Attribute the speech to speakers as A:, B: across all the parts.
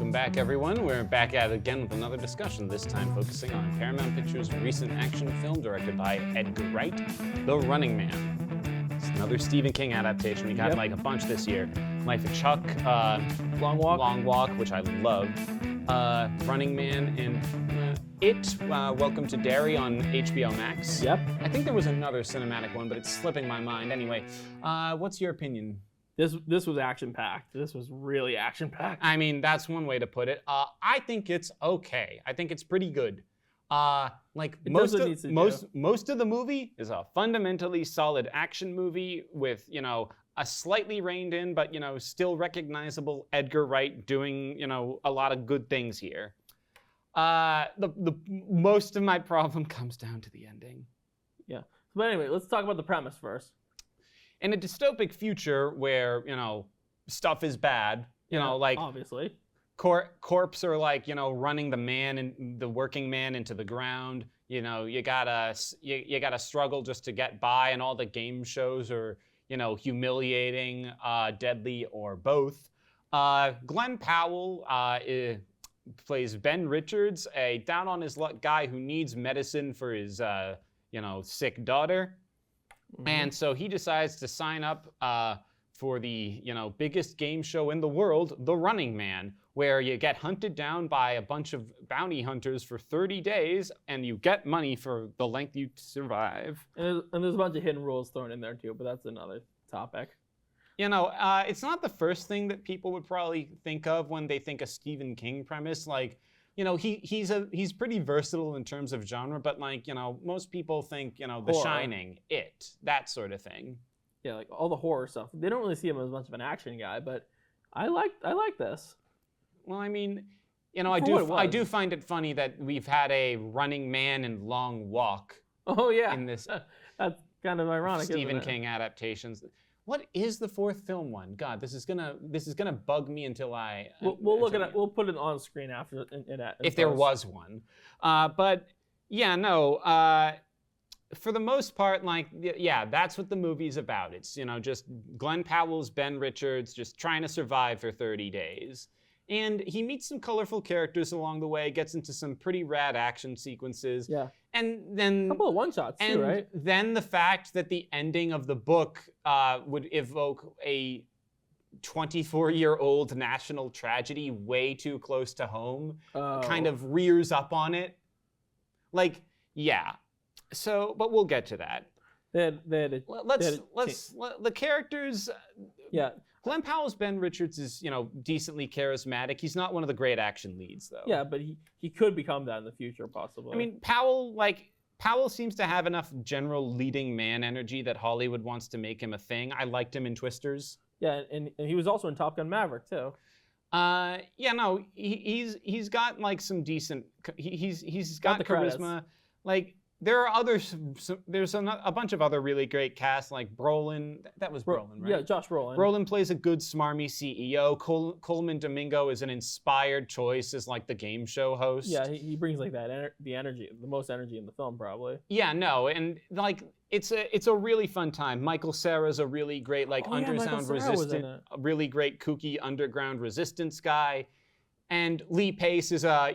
A: Welcome back, everyone. We're back at it again with another discussion, this time focusing on Paramount Pictures' recent action film directed by Edgar Wright, The Running Man. It's another Stephen King adaptation. We got like a bunch this year. Life of Chuck,
B: Long Walk,
A: which I love, Running Man, and Welcome to Derry on HBO Max.
B: Yep.
A: I think there was another cinematic one, but it's slipping my mind. Anyway, what's your opinion?
B: This was action-packed. This was really action-packed.
A: I mean, that's one way to put it. I think it's okay. I think it's pretty good. Most of the movie is a fundamentally solid action movie with, a slightly reined in, but, still recognizable Edgar Wright doing, a lot of good things here. The most of my problem comes down to the ending.
B: Yeah. But anyway, let's talk about the premise first.
A: In a dystopic future where, stuff is bad,
B: obviously.
A: Corpse are running the working man into the ground. You gotta struggle just to get by, and all the game shows are, humiliating, deadly, or both. Glenn Powell plays Ben Richards, a down on his luck guy who needs medicine for his, sick daughter. Mm-hmm. And so he decides to sign up for the, biggest game show in the world, The Running Man, where you get hunted down by a bunch of bounty hunters for 30 days, and you get money for the length you survive.
B: And there's a bunch of hidden rules thrown in there too, but that's another topic.
A: It's not the first thing that people would probably think of when they think a Stephen King premise. He's pretty versatile in terms of genre, but most people think, The
B: horror.
A: Shining, It, that sort of thing.
B: Yeah, like all the horror stuff. They don't really see him as much of an action guy, but I like this.
A: Well, I mean, I do find it funny that we've had a Running Man and Long Walk.
B: Oh yeah.
A: In this
B: that's kind of ironic.
A: Stephen King adaptations. What is the fourth film one? God, this is gonna bug me until I.
B: We'll look at it. We'll put it on screen after.
A: If there was one, but yeah, no. For the most part, that's what the movie's about. It's just Glenn Powell's Ben Richards just trying to survive for 30 days, and he meets some colorful characters along the way. Gets into some pretty rad action sequences.
B: Yeah.
A: And then
B: a couple of one-shots too, right?
A: Then the fact that the ending of the book would evoke a 24-year-old national tragedy way too close to home kind of rears up on it. Yeah. So, but we'll get to that. The characters.
B: Yeah.
A: Glenn Powell's Ben Richards is, decently charismatic. He's not one of the great action leads, though.
B: Yeah, but he could become that in the future, possibly.
A: I mean, Powell seems to have enough general leading man energy that Hollywood wants to make him a thing. I liked him in Twisters.
B: Yeah, and he was also in Top Gun Maverick too.
A: He's got some decent. He's got
B: the
A: charisma.
B: Credits.
A: There are others. There's a bunch of other really great casts, like Brolin. That was Brolin, right?
B: Yeah, Josh Brolin.
A: Brolin plays a good, smarmy CEO. Coleman Domingo is an inspired choice as the game show host.
B: Yeah, he brings the energy, the most energy in the film, probably.
A: Yeah, no, and it's a really fun time. Michael Cera's a really great underground resistant, a really great kooky underground resistance guy. And Lee Pace is a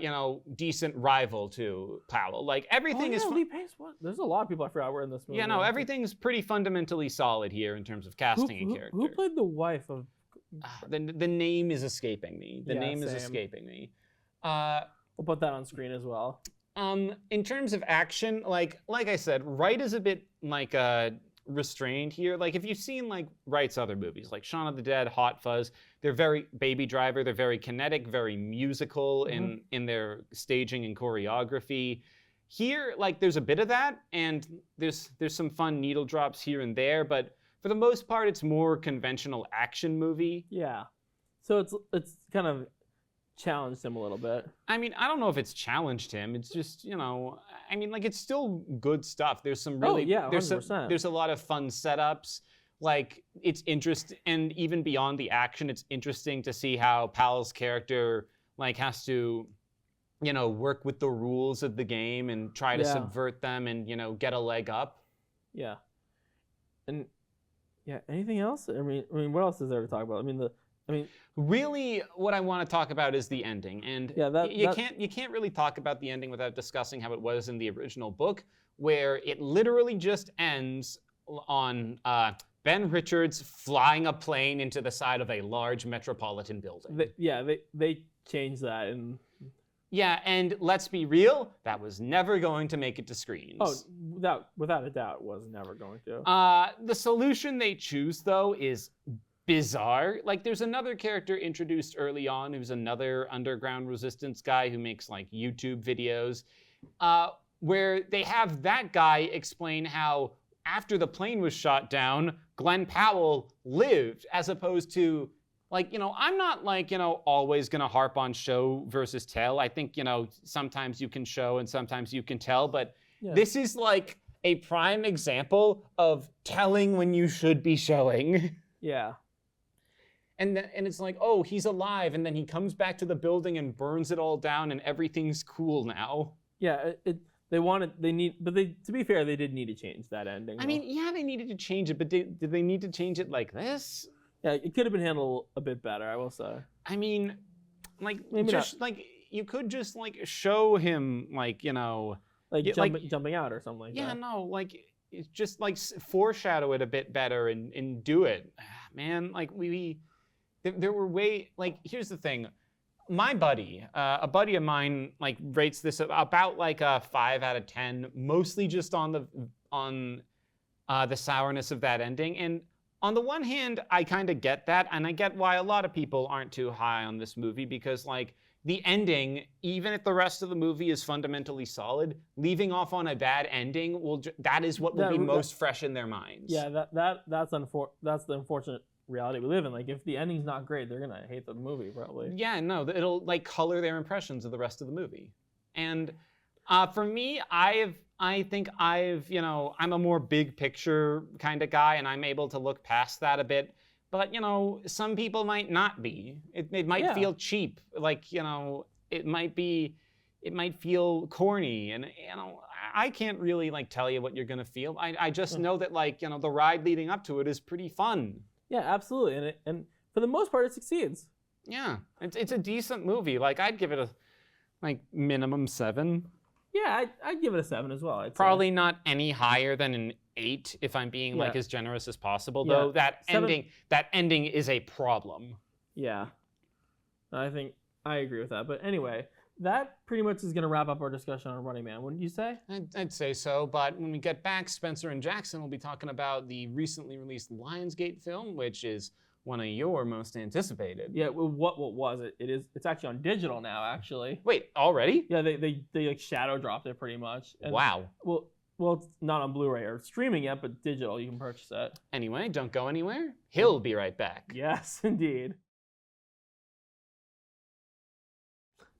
A: decent rival to Powell. Everything is.
B: Lee Pace. What? There's a lot of people I forgot were in this movie.
A: Yeah, no, everything's pretty fundamentally solid here in terms of casting and character.
B: Who played the wife of?
A: The name is escaping me. Is escaping me.
B: We'll put that on screen as well.
A: In terms of action, like I said, Wright is a bit restrained here. If you've seen Wright's other movies, like Shaun of the Dead, Hot Fuzz, they're very Baby Driver, they're very kinetic, very musical in their staging and choreography. Here, there's a bit of that, and there's some fun needle drops here and there, but for the most part, it's more conventional action movie.
B: Yeah. So it's kind of challenged him a little bit.
A: I mean, I don't know if it's challenged him. It's just, it's still good stuff. There's some really,
B: 100%.
A: There's a lot of fun setups. It's interesting, and even beyond the action, it's interesting to see how Powell's character, has to, work with the rules of the game and try to subvert them and, get a leg up.
B: Yeah. And, anything else? I mean, what else is there to talk about? I mean, I mean,
A: really, what I want to talk about is the ending, and
B: yeah,
A: you can't really talk about the ending without discussing how it was in the original book, where it literally just ends on Ben Richards flying a plane into the side of a large metropolitan building.
B: they changed that, and
A: yeah, and let's be real, that was never going to make it to screens.
B: oh, without a doubt, was never going to.
A: The solution they choose though is bizarre. Like, there's another character introduced early on who's another underground resistance guy who makes like YouTube videos, where they have that guy explain how after the plane was shot down, Glenn Powell lived, as opposed to, like, I'm not like, always gonna harp on show versus tell. I think, sometimes you can show and sometimes you can tell, but this is like a prime example of telling when you should be showing.
B: Yeah.
A: And it's like, oh, he's alive, and then he comes back to the building and burns it all down, and everything's cool now.
B: Yeah, to be fair, they did need to change that ending.
A: I mean, yeah, they needed to change it, but did they need to change it like this?
B: Yeah, it could have been handled a bit better, I will say.
A: I mean, like,
B: maybe
A: just
B: not.
A: like you could just like show him like,
B: jumping out or something like that.
A: Yeah, no, like it's just like foreshadow it a bit better and do it, man. Like there were here's the thing. My buddy, a buddy of mine, like rates this about like a 5 out of 10, mostly just on the sourness of that ending. And on the one hand, I kind of get that, and I get why a lot of people aren't too high on this movie, because like the ending, even if the rest of the movie is fundamentally solid, leaving off on a bad ending that is what will be most fresh in their minds.
B: Yeah, that's the unfortunate reality we live in. Like, if the ending's not great, they're gonna hate the movie probably.
A: Yeah, no, it'll like color their impressions of the rest of the movie. And for me, I'm a more big picture kind of guy, and I'm able to look past that a bit. But some people might not be. It might feel cheap, like it might feel corny, and I can't really like tell you what you're gonna feel. I just know that like the ride leading up to it is pretty fun.
B: Yeah, absolutely, and for the most part, it succeeds.
A: Yeah, it's a decent movie. Like, I'd give it a like minimum 7.
B: Yeah, I'd give it a 7 as well.
A: Probably not any higher than an 8 if I'm being like as generous as possible. Though that ending is a problem.
B: Yeah, I think I agree with that. But anyway, that pretty much is going to wrap up our discussion on Running Man, wouldn't you say?
A: I'd say so, but when we get back, Spencer and Jackson will be talking about the recently released Lionsgate film, which is one of your most anticipated.
B: Yeah, well, what was it? It's actually on digital now, actually.
A: Wait, already?
B: Yeah, they like shadow dropped it pretty much. And,
A: wow.
B: Well, it's not on Blu-ray or streaming yet, but digital, you can purchase it.
A: Anyway, don't go anywhere. He'll be right back.
B: Yes, indeed.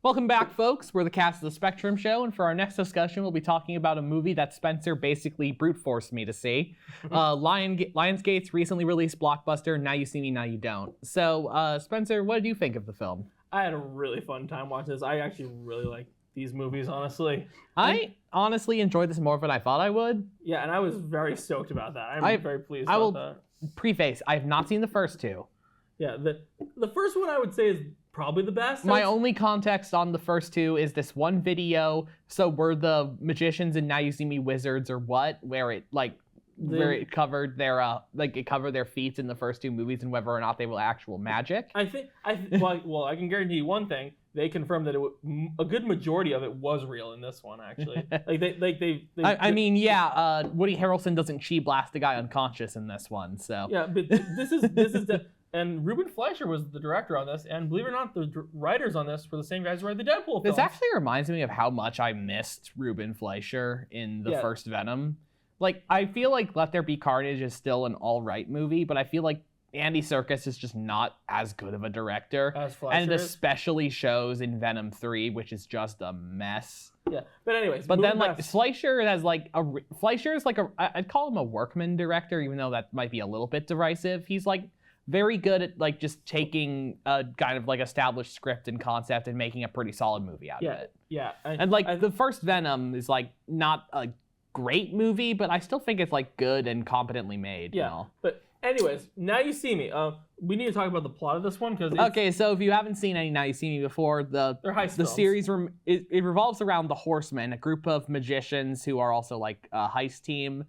C: Welcome back, folks. We're the cast of The Spectrum Show, and for our next discussion, we'll be talking about a movie that Spencer basically brute forced me to see. Lionsgate's recently released blockbuster, Now You See Me, Now You Don't. So, Spencer, what did you think of the film?
B: I had a really fun time watching this. I actually really like these movies, honestly.
C: I honestly enjoyed this more than I thought I would.
B: Yeah, and I was very stoked about that. I'm very pleased about that.
C: Preface, I have not seen the first two.
B: Yeah, the first one I would say is probably the best.
C: My only context on the first two is this one video. So were the magicians in Now You See Me wizards or what? Where it covered their feats in the first two movies and whether or not they were actual magic.
B: I can guarantee you one thing. They confirmed that a good majority of it was real in this one, actually.
C: Woody Harrelson doesn't chi blast a guy unconscious in this one, so.
B: Yeah, but this is and Ruben Fleischer was the director on this, and believe it or not, the writers on this were the same guys who wrote the Deadpool films.
C: This actually reminds me of how much I missed Ruben Fleischer in the first Venom. Like, I feel like Let There Be Carnage is still an all-right movie, but I feel like Andy Serkis is just not as good of a director.
B: As Fleischer
C: and it especially shows in Venom 3, which is just a mess.
B: Yeah, but anyways.
C: But then, like, Fleischer is like I'd call him a workman director, even though that might be a little bit derisive. He's, like, very good at, like, just taking a kind of, like, established script and concept and making a pretty solid movie out of it.
B: Yeah.
C: The first Venom is, like, not a great movie, but I still think it's, like, good and competently made.
B: Yeah, but anyways, Now You See Me. we need to talk about the plot of this one because
C: Okay, so if you haven't seen any Now You See Me Before,
B: they're heist
C: the
B: films.
C: series it revolves around the Horsemen, a group of magicians who are also like a heist team.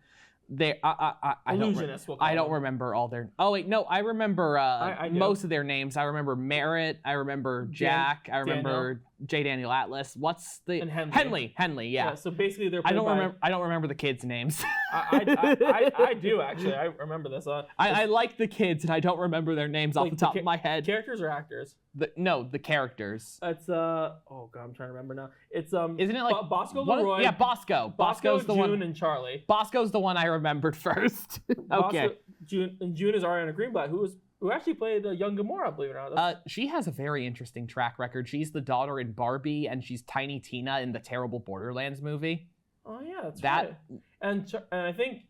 C: They
B: Illusionists, we'll call
C: I don't
B: them.
C: remember all their. Oh wait, no, I remember
B: I do.
C: most of their names. I remember Merritt. I remember Jack. I remember J. Daniel Atlas. What's the
B: And Henley.
C: Henley, yeah.
B: So basically, they're.
C: I
B: played
C: don't
B: by,
C: remember. I don't remember the kids' names.
B: I do actually. I remember this.
C: I like the kids, and I don't remember their names off
B: Like
C: the top of my head.
B: Characters or actors?
C: The characters.
B: It's oh god, I'm trying to remember now. It's
C: Isn't it like
B: Bosco
C: what-
B: Leroy?
C: Yeah, Bosco.
B: Bosco,
C: Bosco's the
B: June,
C: one.
B: and Charlie.
C: Bosco's the one I remembered first. Okay.
B: Bosco, June is Ariana Greenblatt, who actually played young Gamora, believe it or not.
C: She has a very interesting track record. She's the daughter in Barbie, and she's Tiny Tina in the terrible Borderlands movie.
B: Oh yeah, that's
C: that-
B: right. And I think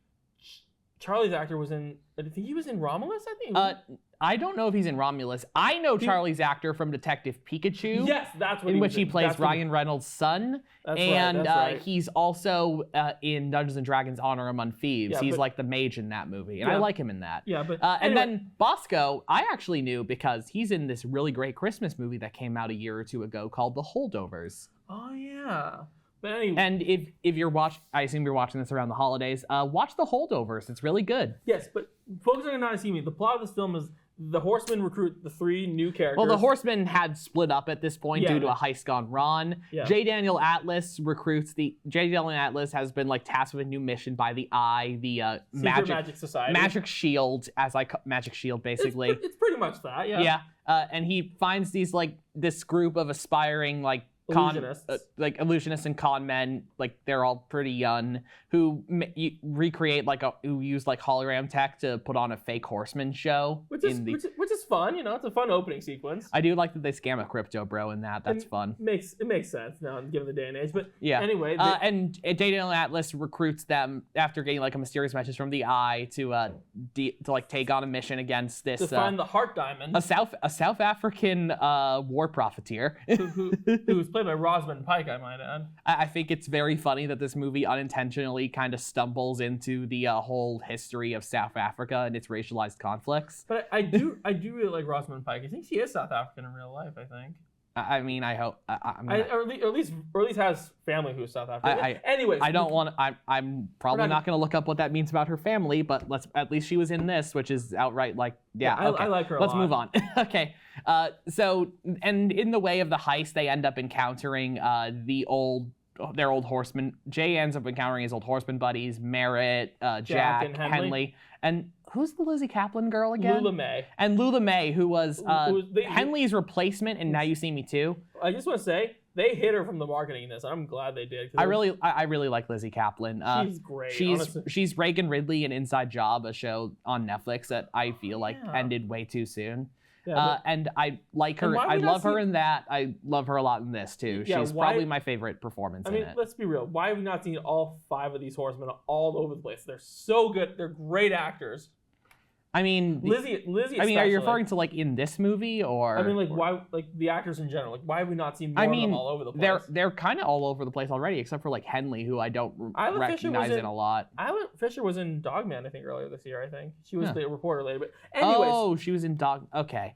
B: Charlie's actor was in. I think he was in Romulus. I think.
C: I don't know if he's in Romulus. I know Charlie's actor from Detective Pikachu.
B: Yes, that's what
C: in
B: he
C: which
B: was
C: he plays
B: That's what
C: Ryan Reynolds' son.
B: That's
C: and
B: right, that's right.
C: he's also in Dungeons and Dragons Honor Among Thieves.
B: Yeah,
C: He's
B: but-
C: like the mage in that movie, and I
B: Yeah.
C: like him in that.
B: Yeah, but
C: And
B: anyway,
C: then Bosco, I actually knew because he's in this really great Christmas movie that came out a year or two ago called The Holdovers.
B: Oh yeah. But anyway,
C: And if you're I assume you're watching this around the holidays, watch The Holdovers. It's really good.
B: yes, but focusing on Not See Me, the plot of this film is the Horsemen recruit the 3 new characters.
C: Well, the Horsemen had split up at this point
B: Yeah.
C: due to a heist gone wrong.
B: Yeah.
C: J. Daniel Atlas has been like tasked with a new mission by the Eye, the
B: Secret Magic Society.
C: Magic Shield, Magic Shield basically.
B: It's pretty much that. Yeah.
C: Yeah. And he finds this group of aspiring
B: Illusionists.
C: illusionists and con men, like they're all pretty young, who recreate who use hologram tech to put on a fake Horseman show.
B: Which is fun. It's a fun opening sequence.
C: I do like that they scam a crypto bro in that. That's fun.
B: It makes sense now, given the day and age. But
C: Yeah.
B: anyway,
C: And Daniel Atlas recruits them after getting a mysterious message from the Eye to take on a mission against this
B: to find the Heart Diamond,
C: a South African war profiteer.
B: who was played by Rosamund Pike, I might add.
C: I think it's very funny that this movie unintentionally kind of stumbles into the whole history of South Africa and its racialized conflicts.
B: But I do really like Rosamund Pike. I think she is South African in real life. I think.
C: I mean, I hope.
B: Or at least has family who's South African. Anyways,
C: I don't want. I'm probably
B: We're
C: not going to look up what that means about her family, but at least she was in this, which is outright okay.
B: I like her a
C: Let's
B: lot.
C: move on. Okay. So, and in the way of the heist, they end up encountering their old horsemen. Jay ends up encountering his old horseman buddies, Merritt, Jack,
B: and Henley.
C: and who's the Lizzie Kaplan girl again?
B: Lula May.
C: And Lula May, who was
B: they-
C: Henley's replacement in Now You See Me Too.
B: I just want to say they hit her from the marketing in this. I'm glad they did.
C: I really like Lizzie Kaplan.
B: She's great. honestly.
C: She's Reagan Ridley in Inside Job, a show on Netflix that I feel like
B: Yeah.
C: ended way too soon.
B: Yeah,
C: And I like her.
B: And why
C: I
B: we not
C: love her
B: see-
C: in that. I love her a lot in this too.
B: Yeah,
C: She's
B: why-
C: probably my favorite performance
B: I
C: in
B: mean,
C: it.
B: let's be real. Why have we not seen all 5 of these horsemen all over the place? They're so good. They're great actors.
C: I mean,
B: Lizzie.
C: I mean, are
B: especially.
C: you referring to in this movie or?
B: I mean,
C: or-
B: why? The actors in general. Why have we not seen more of them all over the place?
C: they're kind of all over the place already, except for Henley, who I don't
B: Isla Fisher was
C: recognize
B: in-
C: in a lot.
B: Isla Fisher was in Dogman, I think, earlier this year. I think she was
C: Yeah.
B: the reporter later. But anyways,
C: Oh, she was in Dog. Okay.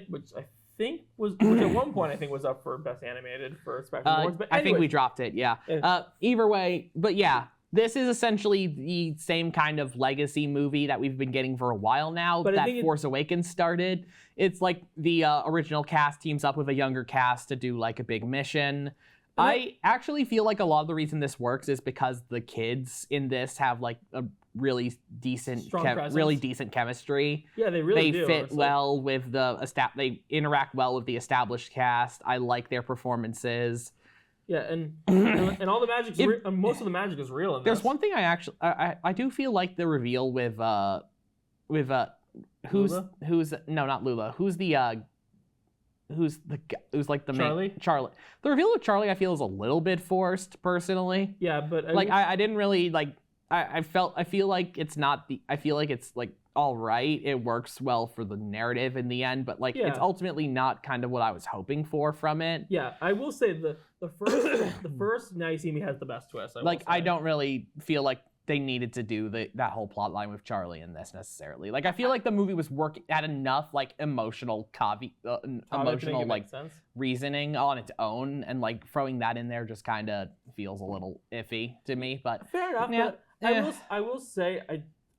B: which I think which at one point I think was up for best animated for Spectrum Awards. But
C: I think we
B: anyways,
C: dropped it, yeah.
B: Yeah.
C: Either way, but yeah, this is essentially the same kind of legacy movie that we've been getting for a while now
B: But I
C: that
B: think
C: Force Awakens started. It's like the original cast teams up with a younger cast to do a big mission. I actually feel like a lot of the reason this works is because the kids in this have a really decent,
B: Strong
C: really
B: presence.
C: decent chemistry.
B: yeah, they really
C: They
B: do.
C: fit
B: honestly.
C: well with they interact well with the established cast. I like their performances.
B: Yeah, and all the magic, most of the magic is real in
C: There's
B: this.
C: one thing I do feel like the reveal with who's
B: Lula?
C: no, not Lula, who's the
B: Charlie?
C: main Charlie. The reveal with Charlie I feel is a little bit forced personally.
B: Yeah, but
C: I didn't really I feel like it's all right. It works well for the narrative in the end, but
B: Yeah.
C: it's ultimately not kind of what I was hoping for from it.
B: yeah, I will say the first Now You See Me has the best twist.
C: I don't really feel like they needed to do that whole plot line with Charlie in this necessarily. Like I feel like the movie was working at enough like emotional emotional like reasoning on its own, and like throwing that in there just kind of feels a little iffy to me. But
B: fair enough.
C: Yeah,
B: But I will say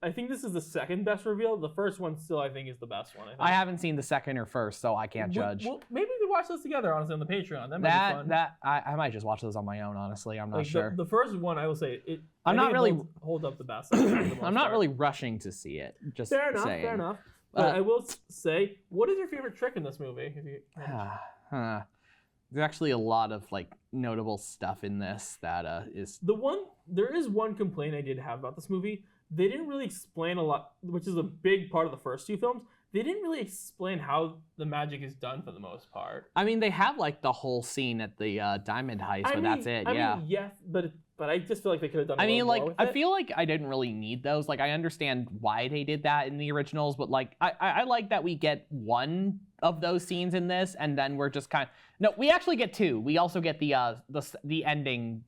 B: I think this is the second best reveal. The first one still, I think, is the best one.
C: I haven't seen the second or first, so I can't judge.
B: Well, maybe we could watch those together, honestly, on the Patreon. That might be fun.
C: I might just watch those on my own, honestly. I'm not sure.
B: The first one, I will say,
C: I'm not really
B: hold up the best.
C: I'm not really rushing to see it. Just
B: fair enough.
C: saying.
B: Fair enough. But I will say, what is your favorite trick in this movie?
C: There's actually a lot of like notable stuff in this that is.
B: There is one complaint I did have about this movie. They didn't really explain a lot, which is a big part of the first two films. They didn't really explain how the magic is done for the most part.
C: I mean, they have like the whole scene at the diamond heist, but that's it.
B: I mean, yes, but I just feel like they could have done. I
C: feel like I didn't really need those. Like, I understand why they did that in the originals, but like, I like that we get one of those scenes in this, and then we're just no, we actually get two. We also get the ending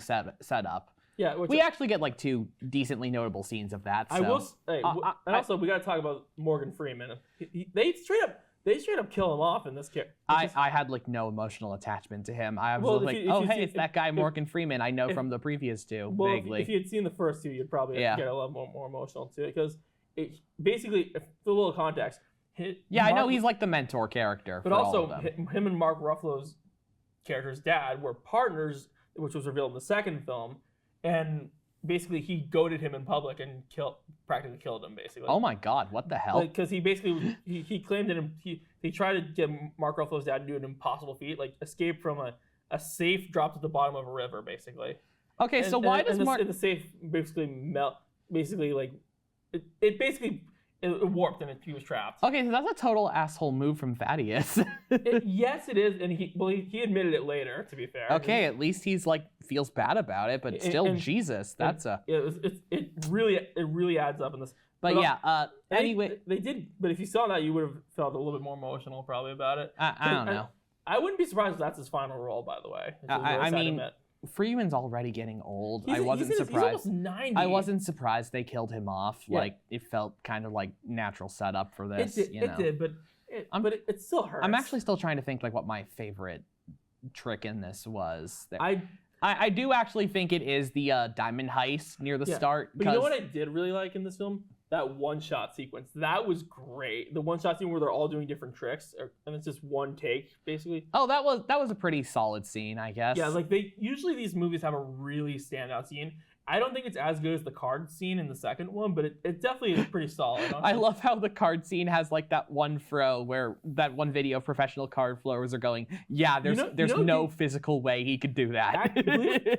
C: setup.
B: Yeah,
C: we actually get like two decently notable scenes of that. So.
B: I will. And also, we got to talk about Morgan Freeman. They straight up kill him off in this character.
C: I had like no emotional attachment to him. I was it's that guy Morgan Freeman I know from the previous two.
B: Well,
C: vaguely.
B: If you had seen the first two, you'd probably get a lot more emotional too, because it basically, for a little context.
C: I know he's like the mentor character.
B: But
C: for
B: also,
C: all of them.
B: him and Mark Ruffalo's character's dad were partners, which was revealed in the second film. And basically, he goaded him in public and practically killed him. Basically.
C: Oh my God! What the hell?
B: Because he basically he claimed that he tried to get Mark Ruffalo's dad to do an impossible feat, like escape from a safe dropped at the bottom of a river, basically.
C: Okay, so why does Mark?
B: The safe basically melt. Basically, like it warped and he was trapped.
C: Okay, so that's a total asshole move from Thaddeus.
B: Yes, it is, and he admitted it later. To be fair.
C: Okay, at least he's like feels bad about it, but still, Jesus, that's
B: it really adds up in this.
C: But yeah, anyway,
B: they did. But if you saw that, you would have felt a little bit more emotional probably about it.
C: I don't know.
B: I wouldn't be surprised if that's his final role, by the way.
C: I mean, Freeman's already getting old. I wasn't surprised.
B: He's almost 90.
C: I wasn't surprised they killed him off. Yeah. Like, it felt kind of like natural setup for this.
B: It did, but it still hurts.
C: I'm actually still trying to think like what my favorite trick in this was. I do actually think it is the diamond heist near the start.
B: But you know what I did really like in this film? That one-shot sequence. That was great. The one-shot scene where they're all doing different tricks, and it's just one take, basically.
C: Oh, that was a pretty solid scene, I guess.
B: Yeah, like usually these movies have a really standout scene. I don't think it's as good as the card scene in the second one, but it definitely is pretty solid.
C: I love how the card scene has like that one throw where that one video of professional card throwers are going, yeah, there's no physical way he could do that.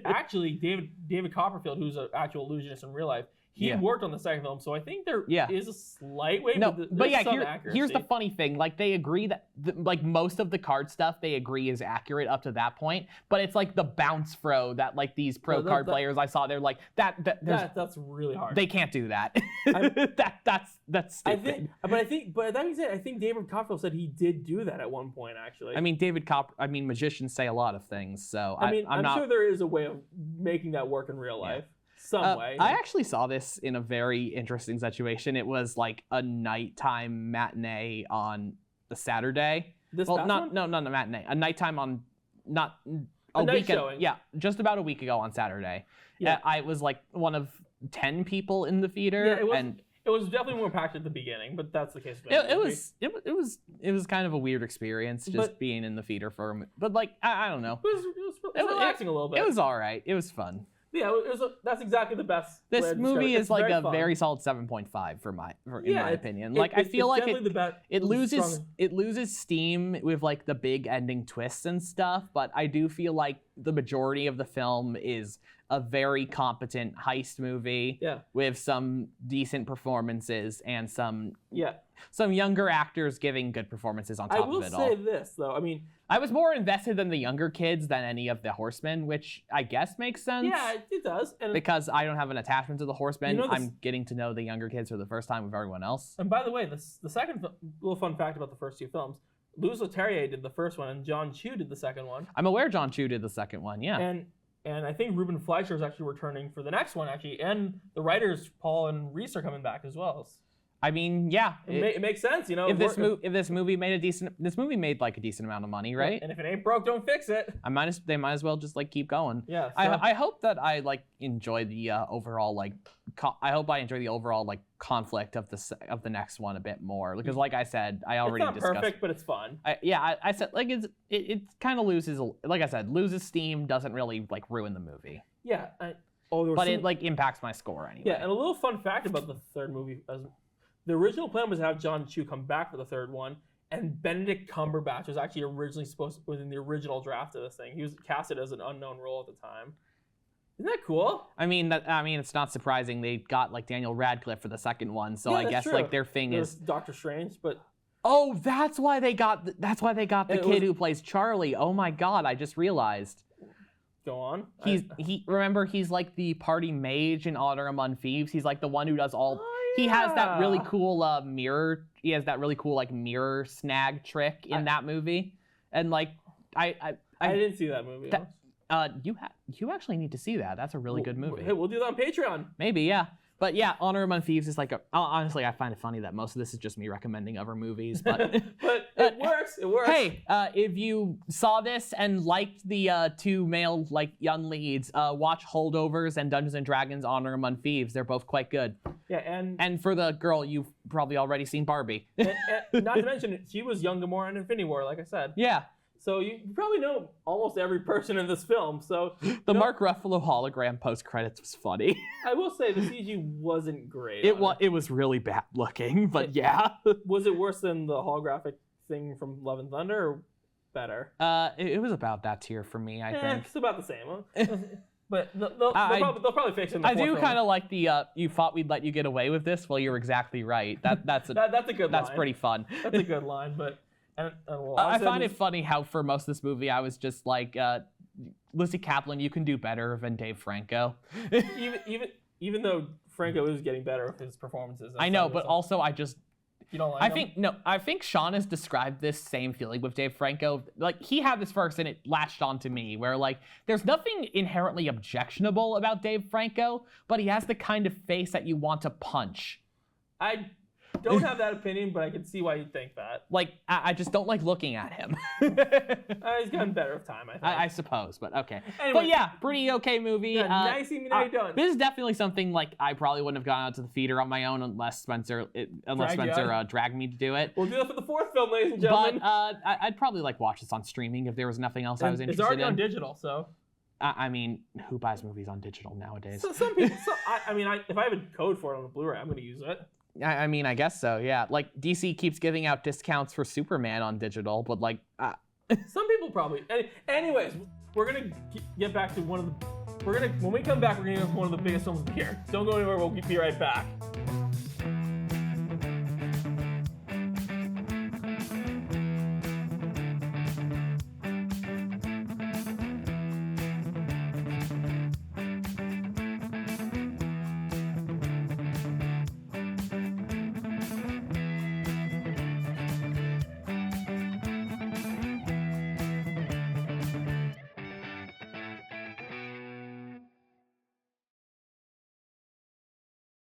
B: Actually, David Copperfield, who's an actual illusionist in real life, he worked on the second film, so I think there is a slight way.
C: Here's the funny thing: like they agree that like most of the card stuff they agree is accurate up to that point, but it's like the bounce throw that like these pro card players I saw, they're like
B: that's really hard.
C: They can't do that. That's stupid.
B: But that being said, I think David Copperfield said he did do that at one point. Actually,
C: I mean magicians say a lot of things, so
B: I'm sure there is a way of making that work in real life. Some way.
C: I actually saw this in a very interesting situation. It was like a nighttime matinee on the Saturday. Not a matinee. A nighttime on a
B: night
C: weekend.
B: Showing.
C: Yeah, just about a week ago on Saturday. Yeah, I was like one of 10 people in the theater.
B: Yeah, it was definitely more packed at the beginning, but that's the case.
C: It was kind of a weird experience being in the theater for a minute. But like I don't know.
B: It was relaxing a little bit.
C: It was all right. It was fun.
B: Yeah, that's exactly the best.
C: This movie is like a very solid 7.5 in my opinion. Like I feel like it loses steam with like the big ending twists and stuff, but I do feel like the majority of the film is a very competent heist movie with some decent performances and some younger actors giving good performances on top of it all.
B: I will say this though, I mean,
C: I was more invested in the younger kids than any of the horsemen, which I guess makes sense.
B: Yeah, it does. And
C: because I don't have an attachment to the horsemen, I'm getting to know the younger kids for the first time with everyone else.
B: And by the way, the second little fun fact about the first two films, Louis Leterrier did the first one and John Chu did the second one.
C: I'm aware John Chu did the second one, yeah.
B: And And I think Ruben Fleischer is actually returning for the next one, actually. And the writers, Paul and Reese, are coming back as well.
C: I mean, yeah,
B: It makes sense, you know.
C: if this movie made like a decent amount of money, right?
B: And if it ain't broke, don't fix it.
C: They might as well just like keep going.
B: Yeah. So,
C: I hope that I like enjoy the overall like I hope I enjoy the overall like conflict of the next one a bit more, because like I said, I already
B: it's not
C: discussed.
B: perfect, but it's fun.
C: I said like it kind of loses, like I said, loses steam, doesn't really like ruin the movie.
B: Yeah.
C: It like impacts my score anyway.
B: Yeah, and a little fun fact about the third movie: the original plan was to have John Chu come back for the third one, and Benedict Cumberbatch was actually originally was in the original draft of this thing. He was casted as an unknown role at the time. Isn't that cool?
C: I mean, it's not surprising they got like Daniel Radcliffe for the second one, so I guess
B: true.
C: like their thing
B: There's
C: is
B: Doctor Strange, but
C: oh, that's why they got the kid who plays Charlie. Oh my God, I just realized.
B: Go on.
C: He's like the party mage in Honor Among Thieves. He's like the one who does all.
B: Oh,
C: He has that really
B: yeah.
C: cool mirror. He has that really cool like mirror snag trick in that movie, and like I
B: didn't see that movie.
C: you actually need to see that. That's a really good movie.
B: Hey, we'll do that on Patreon.
C: Maybe, yeah. But yeah, Honor Among Thieves is like honestly, I find it funny that most of this is just me recommending other movies, but
B: But it works. It works.
C: hey, if you saw this and liked the two male like young leads, watch Holdovers and Dungeons and Dragons Honor Among Thieves. They're both quite good.
B: Yeah,
C: And for the girl, you've probably already seen Barbie.
B: and not to mention, she was young Gamora in Infinity War, like I said.
C: Yeah.
B: So you probably know almost every person in this film. So
C: The Mark Ruffalo hologram post credits was funny.
B: I will say the CG wasn't great.
C: It was really bad looking, but yeah.
B: Was it worse than the holographic thing from Love and Thunder, or better?
C: It was about that tier for me, I think.
B: It's about the same. Huh? But they'll probably fix it in the
C: I
B: fourth
C: do
B: film.
C: kind of like the you thought we'd let you get away with this. Well, you're exactly right. That's a
B: that's a good line.
C: that's pretty fun.
B: That's a good line, but
C: I find it funny how for most of this movie I was just like, Lizzie Kaplan, you can do better than Dave Franco.
B: even though Franco is getting better with his performances.
C: I know, but also I just
B: you don't like him?
C: I think Sean has described this same feeling with Dave Franco. Like he had this first and it latched on to me, where like there's nothing inherently objectionable about Dave Franco, but he has the kind of face that you want to punch.
B: I don't have that opinion, but I can see why you think that.
C: Like I just don't like looking at him.
B: He's gotten better with time, I think.
C: I suppose, but okay.
B: Anyway,
C: but yeah, pretty okay movie.
B: Yeah, nice seeing you done.
C: This is definitely something like I probably wouldn't have gone out to the theater on my own unless Spencer dragged me to do it.
B: We'll do that for the fourth film, ladies and gentlemen.
C: But I'd probably like watch this on streaming if there was nothing else I was interested in.
B: It's already on digital, so.
C: I mean, who buys movies on digital nowadays?
B: So some people. If I have a code for it on a Blu-ray, I'm going to use it.
C: I mean, I guess so, yeah. Like, DC keeps giving out discounts for Superman on digital, but like...
B: Some people probably... Anyways, we're going to get back to when we come back, we're going to get one of the biggest films of the year. Don't go anywhere, we'll be right back.